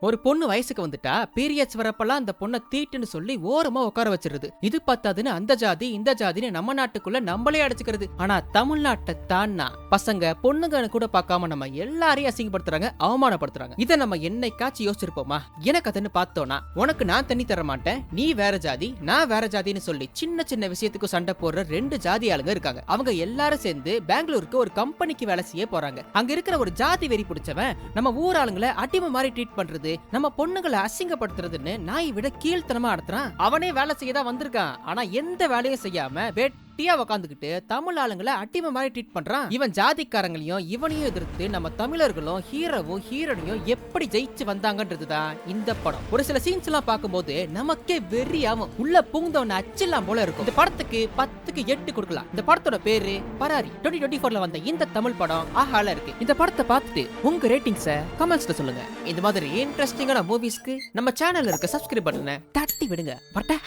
ஒரு பொண்ணு வயசுக்கு வந்துட்டா பீரியட்ஸ் வரப்பெல்லாம் அந்த பொண்ணை தீட்டுன்னு சொல்லி ஓரமா உட்கார வச்சிருது. இது பத்தாதுன்னு அந்த ஜாதி இந்த ஜாதின்னு நம்ம நாட்டுக்குள்ள நம்மளே அடிச்சுக்கிறது. ஆனா தமிழ்நாட்டை தான்னா பசங்க பொண்ணுங்க கூட பார்க்காம நம்ம எல்லாரையும் அசிங்கப்படுத்துறாங்க, அவமானப்படுத்துறாங்க. இதை நம்ம என்னைக்காச்சும் யோசிச்சிருப்போமா? எனக்கு அதுன்னு பார்த்தோம்னா உனக்கு நான் தண்ணி தர மாட்டேன், நீ வேற ஜாதி நான் வேற ஜாதின்னு சொல்லி சின்ன சின்ன விஷயத்துக்கு சண்டை போடுற ரெண்டு ஜாதி ஆளுங்க இருக்காங்க. அவங்க எல்லாரும் சேர்ந்து பெங்களூருக்கு ஒரு கம்பெனிக்கு வேலை செய்ய போறாங்க. அங்க இருக்கிற ஒரு ஜாதி வெறி பிடிச்சவன் நம்ம ஊர் ஆளுங்களை அடிமை மாதிரி ட்ரீட் பண்றது, நம்ம பொண்ணுங்களை அசிங்கப்படுத்துறதுன்னு நாய் விட கீழ்த்தனமா நடத்துறான். அவனே வேலை செய்ய தான் வந்திருக்கான், ஆனா எந்த வேலையும் செய்யாம வெட்டியா உட்காந்துக்கிட்டு தமிழ் ஆளுங்களை அடிமை மாதிரி ட்ரீட் பண்றான். இவன் ஜாதிக்காரங்களையும் இவனையும் எதிர்த்து நம்ம தமிழர்களும் ஹீரோவும் ஹீரோனையும் எப்படி ஜெயிச்சு வந்தாங்கன்றதுதான் இந்த படம். ஒரு சில சீன்ஸ் எல்லாம் பார்க்கும்போது நமக்கே வெறியாவும் உள்ள பூந்தவன அச்சில்லாம் போல இருக்கும். இந்த படத்துக்கு 10க்கு 8 கொடுக்கலாம். இந்த படத்தோட பேரு பராரி. 2024ல வந்த இந்த தமிழ் படம் ஆஹால இருக்கு. இந்த படத்தை பார்த்துட்டு உங்க ரேட்டிங்ஸை கமெண்ட்ஸ்ல சொல்லுங்க. இந்த மாதிரி இன்ட்ரெஸ்டிங்கான மூவிஸ்க்கு நம்ம சேனல்ல இருக்க சப்ஸ்கிரைப் பட்டனை தட்டி விடுங்க. பட்ட